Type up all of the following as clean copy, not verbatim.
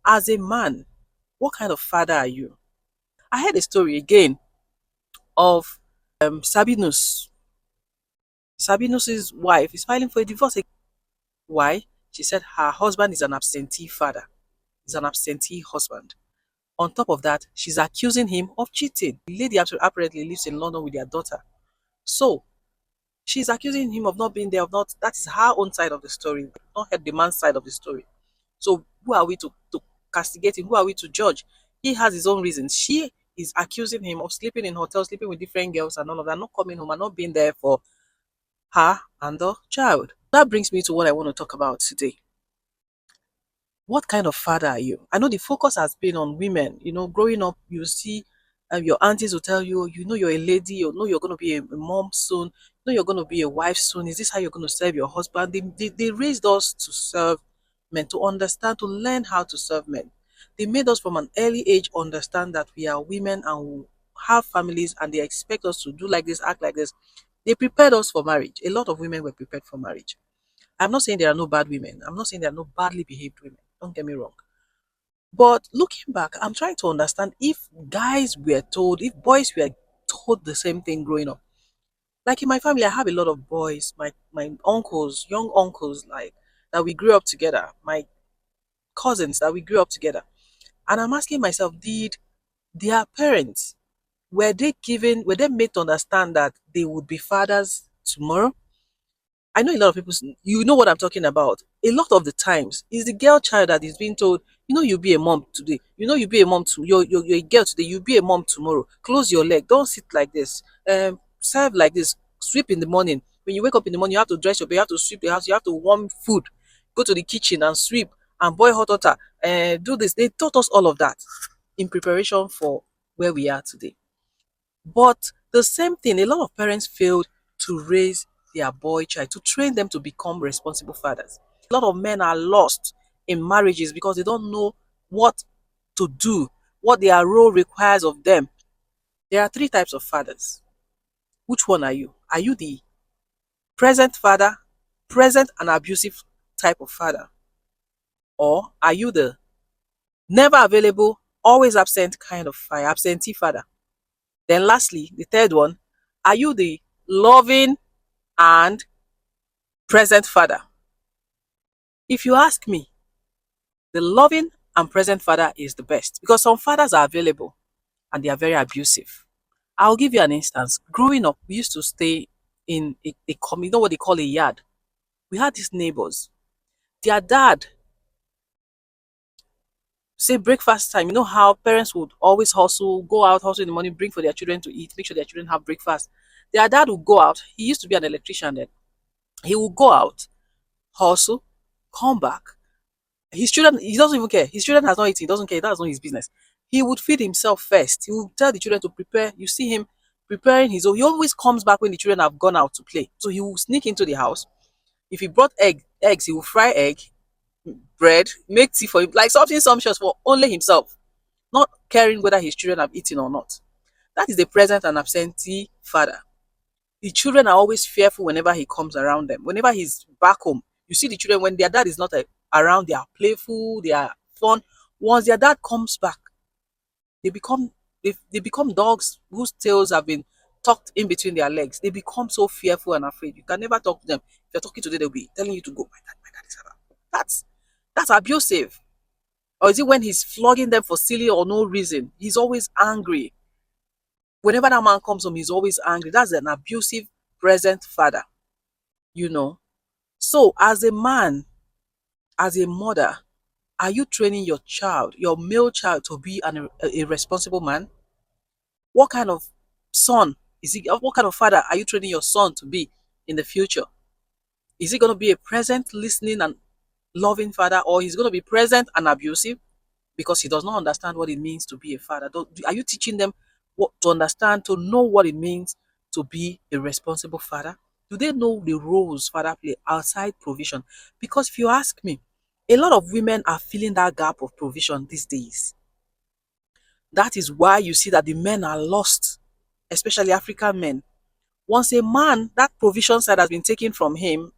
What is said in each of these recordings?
As a man, what kind of father are you? I heard a story again of Sabinus. Sabinus's wife is filing for a divorce. Why? She said her husband is an absentee father. He's an absentee husband. On top of that, she's accusing him of cheating. The lady apparently lives in London with their daughter. So she's accusing him of not being there, of not, that is her own side of the story, not heard the man's side of the story. So who are we to castigate him? Who are we to judge? He has his own reasons. She is accusing him of sleeping in hotels, sleeping with different girls and all of that, not coming home and not being there for her and the child. That brings me to what I want to talk about today. What kind of father are you? I know the focus has been on women. Growing up, you see your aunties will tell you, you're a lady, you're going to be a mom soon, you're going to be a wife soon. Is this how you're going to serve your husband? They raised us to serve men, to understand, to learn how to serve men. They made us from an early age understand that we are women and we have families and they expect us to do like this, act like this. They prepared us for marriage. A lot of women were prepared for marriage. I'm not saying there are no bad women. I'm not saying there are no badly behaved women. Don't get me wrong. But looking back, I'm trying to understand if guys were told, if boys were told the same thing growing up. Like in my family, I have a lot of boys, my uncles, young uncles, like that we grew up together, my cousins that we grew up together. And I'm asking myself, did their parents, were they made to understand that they would be fathers tomorrow? I know a lot of people, you know what I'm talking about. A lot of the times, it's the girl child that is being told, you'll be a mom today. You'll be a mom to you're a girl today. You'll be a mom tomorrow. Close your leg. Don't sit like this. Serve like this. Sweep in the morning. When you wake up in the morning, you have to dress your bed. You have to sweep the house. You have to warm food. Go to the kitchen and sweep and boil hot water. Do this. They taught us all of that in preparation for where we are today. But the same thing, a lot of parents failed to raise their boy child, to train them to become responsible fathers. A lot of men are lost in marriages because they don't know what to do, what their role requires of them. There are three types of fathers. Which one are you? Are you the present father, present and abusive type of father? Or are you the never available, always absent kind of absentee father? Then lastly, the third one, are you the loving and present father? If you ask me, the loving and present father is the best because some fathers are available and they are very abusive. I'll give you an instance. Growing up, we used to stay in you know what they call a yard. We had these neighbors. Their dad, say breakfast time, you know how parents would always hustle, go out, hustle in the morning, bring for their children to eat, make sure their children have breakfast. Their dad would go out. He used to be an electrician then. He would go out, hustle, come back. His children, he doesn't even care. His children has not eaten, he doesn't care, that's not his business. He would feed himself first. He would tell the children to prepare. You see him preparing his own. He always comes back when the children have gone out to play. So he will sneak into the house. If he brought eggs, he will fry egg, bread, make tea for him, like something sumptuous for only himself, not caring whether his children have eaten or not. That is the present and absentee father. The children are always fearful whenever he comes around them. Whenever he's back home, you see the children when their dad is not around, they are playful, they are fun. Once their dad comes back, they become they become dogs whose tails have been tucked in between their legs. They become so fearful and afraid. You can never talk to them. If you're talking to them, they'll be telling you to go. My dad is around. That's abusive. Or is it when he's flogging them for silly or no reason? He's always angry. Whenever that man comes home, he's always angry. That's an abusive present father, you know. So, as a man, as a mother, are you training your child, your male child, to be a responsible man? What kind of son is he? What kind of father are you training your son to be in the future? Is he going to be a present, listening, and loving father, or is he going to be present and abusive because he does not understand what it means to be a father? Are you teaching them what to understand, to know what it means to be a responsible father? Do they know the roles father play outside provision? Because if you ask me, a lot of women are filling that gap of provision these days. That is why you see that the men are lost, especially African men. Once a man, that provision side has been taken from him,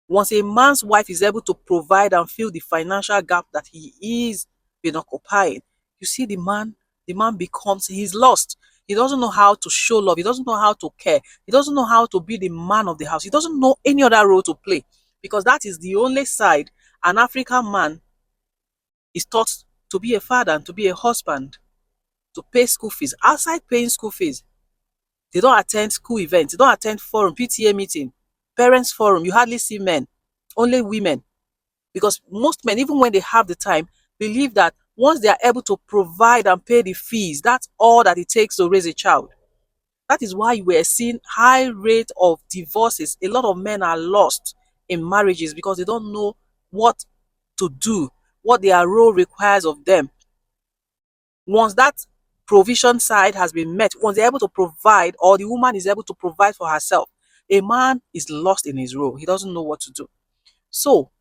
Once a man's wife is able to provide and fill the financial gap that he is been occupying, you see the man becomes, he's lost. He doesn't know how to show love. He doesn't know how to care. He doesn't know how to be the man of the house. He doesn't know any other role to play, because that is the only side an African man is taught to be: a father and to be a husband, to pay school fees. Outside paying school fees, they don't attend school events, they don't attend forum, PTA meeting, parents forum. You hardly see men, only women. Because most men, even when they have the time, believe that once they are able to provide and pay the fees, that's all that it takes to raise a child. That is why we are seeing high rate of divorces. A lot of men are lost in marriages because they don't know what to do, what their role requires of them. Once that provision side has been met, once they're able to provide, or the woman is able to provide for herself, a man is lost in his role. He doesn't know what to do. So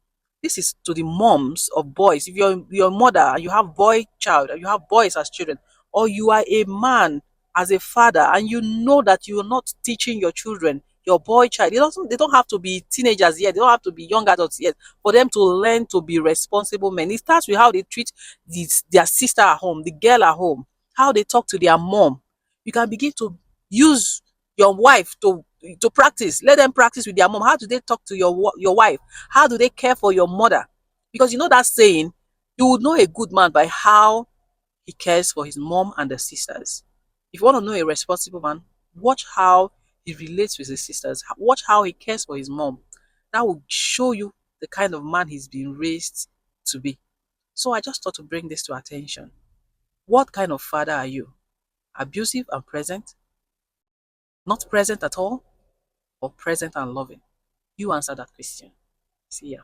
this is to the moms of boys. If you're a mother and you have boy child and you have boys as children, or you are a man as a father and you know that you're not teaching your children, your boy child, they don't have to be teenagers yet, they don't have to be young adults yet for them to learn to be responsible men. It starts with how they treat their sister at home, the girl at home, how they talk to their mom. You can begin to use your wife to practice. Let them practice with their mom. How do they talk to your wife? How do they care for your mother? Because you know that saying, you would know a good man by how he cares for his mom and the sisters. If you want to know a responsible man, watch how he relates with his sisters. Watch how he cares for his mom. That will show you the kind of man he's been raised to be. So I just thought to bring this to attention. What kind of father are you? Abusive and present? Not present at all? Or present and loving? You answer that question. See ya.